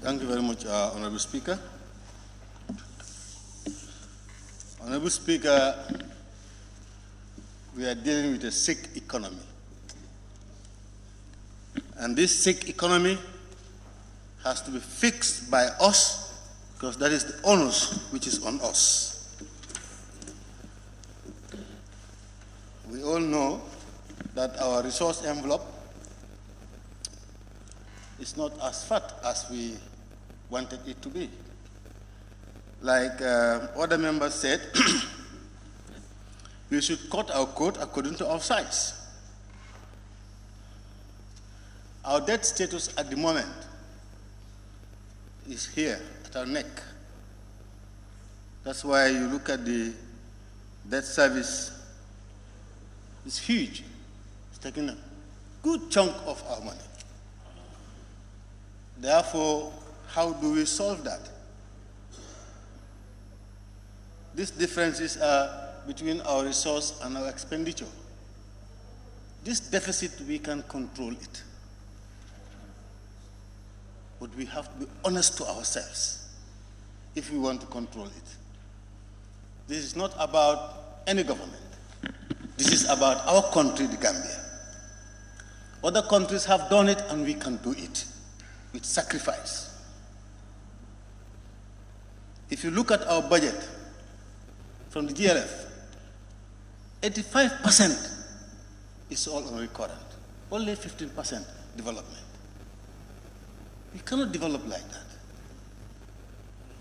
Thank you very much, Honorable Speaker. Honorable Speaker, we are dealing with a sick economy. And this sick economy has to be fixed by us because that is the onus which is on us. We all know that our resource envelope is not as fat as we wanted it to be. Like other members said, we should cut our coat according to our size. Our debt status at the moment is here at our neck. That's why you look at the debt service, it's huge. It's taking a good chunk of our money. Therefore, how do we solve that? These differences are between our resource and our expenditure. This deficit, we can control it. But we have to be honest to ourselves if we want to control it. This is not about any government. This is about our country, the Gambia. Other countries have done it and we can do it with sacrifice. If you look at our budget from the GLF, 85% is all on recurrent, only 15% development. We cannot develop like that.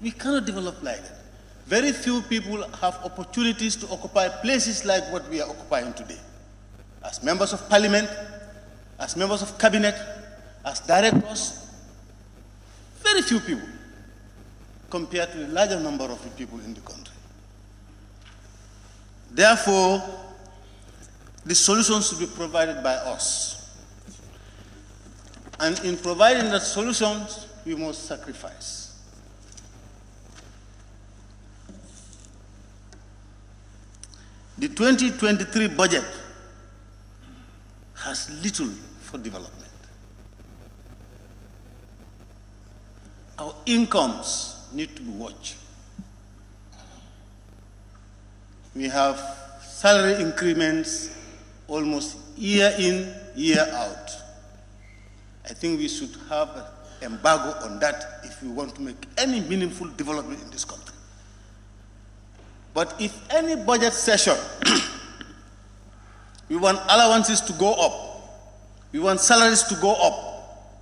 We cannot develop like that. Very few people have opportunities to occupy places like what we are occupying today. As members of parliament, as members of cabinet, as directors, very few people compared to the larger number of the people in the country. Therefore, the solutions should be provided by us. And in providing the solutions, we must sacrifice. The 2023 budget has little for development. Our incomes need to be watched. We have salary increments almost year in, year out. I think we should have an embargo on that if we want to make any meaningful development in this country. But if any budget session, we want allowances to go up, we want salaries to go up,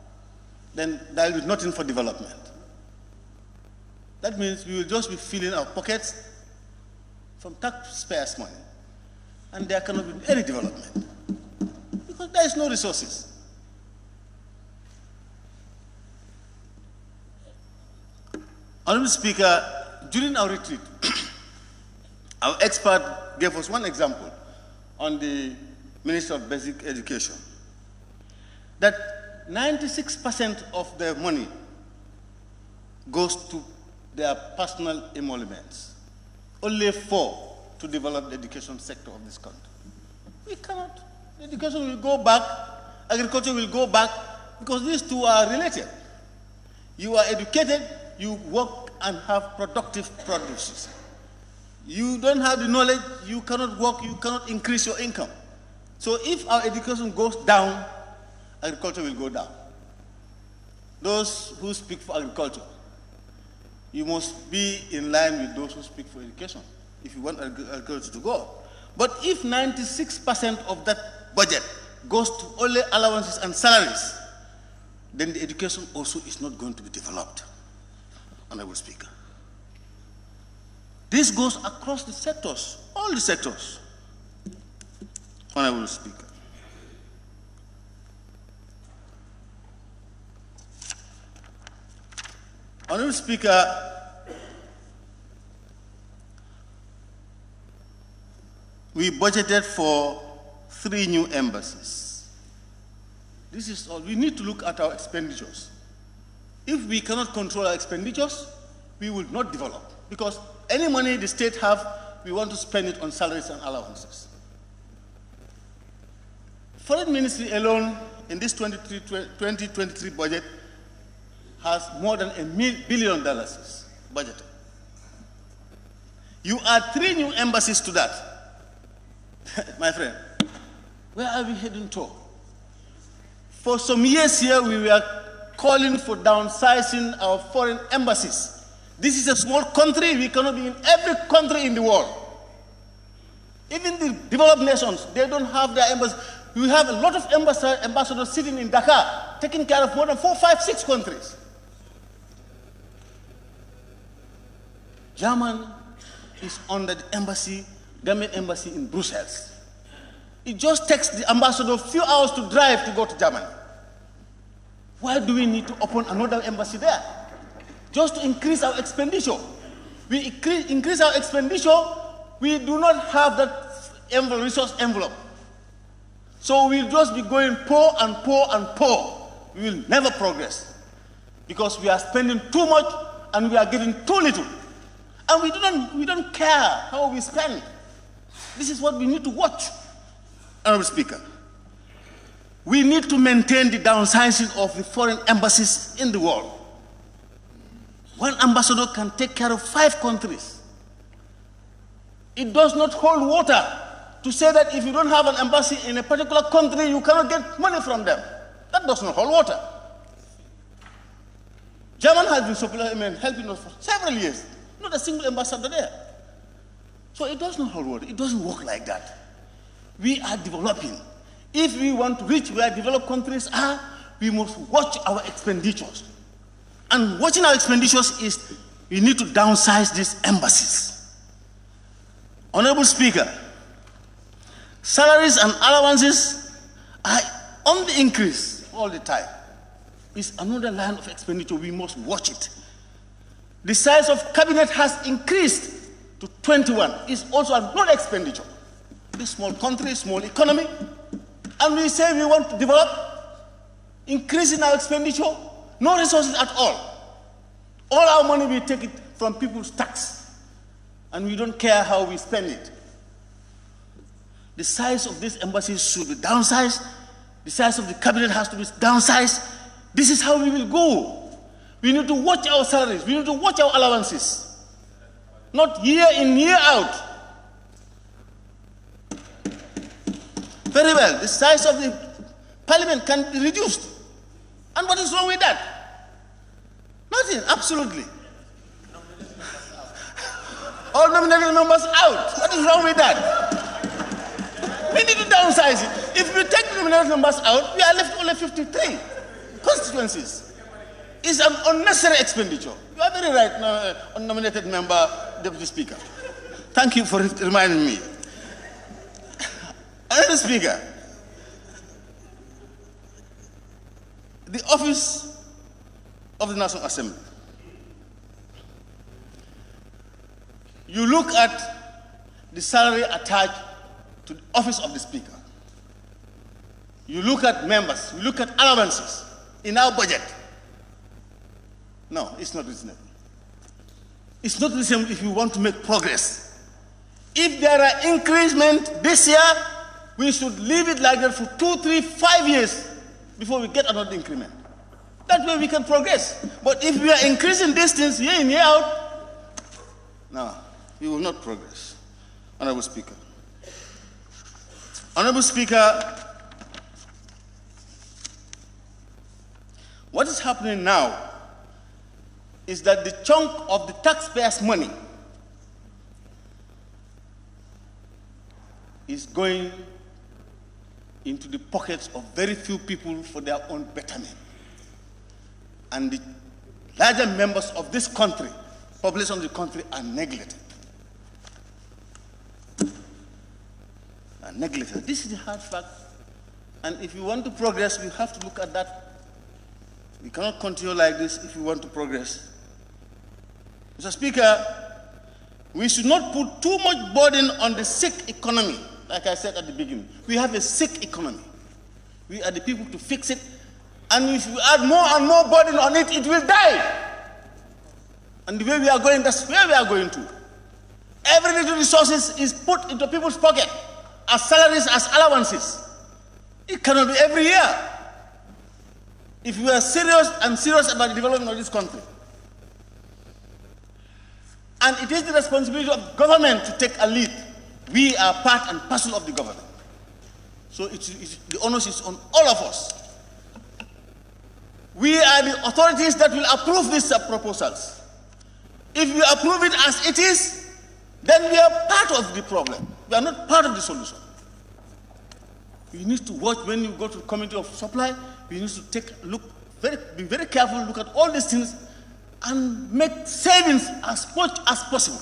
then there will be nothing for development. That means we will just be filling our pockets from taxpayers' money, and there cannot be any development because there is no resources. Honorable Speaker, during our retreat, our expert gave us one example on the Minister of Basic Education, that 96% of their money goes to their personal emoluments, only 4% to develop the education sector of this country. We cannot. Education will go back, agriculture will go back, because these two are related. You are educated, you work and have productive produces. You don't have the knowledge, you cannot work, you cannot increase your income. So if our education goes down, agriculture will go down. Those who speak for agriculture, you must be in line with those who speak for education if you want agriculture to go up. But if 96% of that budget goes to only allowances and salaries, then the education also is not going to be developed, Honorable Speaker. This goes across the sectors, all the sectors, Honorable Speaker. Honorable Speaker, we budgeted for 3 new embassies. This is all. We need to look at our expenditures. If we cannot control our expenditures, we will not develop. Because any money the state have, we want to spend it on salaries and allowances. Foreign Ministry alone, in this 2023 budget, has more than $1 billion budgeted. You add 3 new embassies to that. My friend, where are we heading to? For some years here, we were calling for downsizing our foreign embassies. This is a small country. We cannot be in every country in the world. Even the developed nations, they don't have their embassies. We have a lot of ambassadors sitting in Dakar, taking care of more than 4, 5, 6 countries. Germany is under the embassy, Gambian embassy in Brussels. It just takes the ambassador a few hours to drive to go to Germany. Why do we need to open another embassy there? Just to increase our expenditure. We increase our expenditure, we do not have that resource envelope. So we'll just be going poor and poor and poor. We will never progress because we are spending too much and we are getting too little. And we don't care how we spend. This is what we need to watch. Honorable Speaker, we need to maintain the downsizing of the foreign embassies in the world. One ambassador can take care of 5 countries. It does not hold water to say that if you don't have an embassy in a particular country, you cannot get money from them. That does not hold water. Germany has been helping us for several years. Not a single ambassador there. So it does not hold water. It doesn't work like that. We are developing. If we want to reach where developed countries are, we must watch our expenditures. And watching our expenditures is we need to downsize these embassies. Honorable Speaker, salaries and allowances are on the increase all the time. It's another line of expenditure. We must watch it. The size of cabinet has increased to 21. It's also another expenditure. This small country, small economy, and we say we want to develop, increasing our expenditure, no resources at all. All our money, we take it from people's tax, and we don't care how we spend it. The size of these embassies should be downsized. The size of the cabinet has to be downsized. This is how we will go. We need to watch our salaries. We need to watch our allowances. Not year in, year out. Very well, the size of the parliament can be reduced. And what is wrong with that? Nothing, absolutely. All nominated members out. What is wrong with that? We need to downsize it. If we take the nominated members out, we are left only 53 constituencies. It's an unnecessary expenditure. You are very right, unnominated member, Deputy Speaker. Thank you for reminding me. Honorable Speaker, the office of the National Assembly. You look at the salary attached to the office of the Speaker. You look at members, you look at allowances in our budget. No, it's not reasonable. It's not reasonable if you want to make progress. If there are increments this year, we should leave it like that for 2, 3, 5 years before we get another increment. That way we can progress. But if we are increasing these things year in, year out, no, we will not progress. Honorable Speaker. Honorable Speaker, what is happening now is that the chunk of the taxpayers' money is going into the pockets of very few people for their own betterment. And the larger members of this country, population of the country, are neglected. This is the hard fact. And if you want to progress, we have to look at that. We cannot continue like this if we want to progress. Mr. Speaker, we should not put too much burden on the sick economy. Like I said at the beginning, we have a sick economy. We are the people to fix it. And if we add more and more burden on it, it will die. And the way we are going, that's where we are going to. Every little resources is put into people's pocket as salaries, as allowances. It cannot be every year. if we are serious about the development of this country, and it is the responsibility of government to take a lead, we are part and parcel of the government. So the onus is on all of us. We are the authorities that will approve these proposals. If we approve it as it is, then we are part of the problem. We are not part of the solution. You need to watch when you go to the Committee of Supply. You need to be very careful, look at all these things, and make savings as much as possible.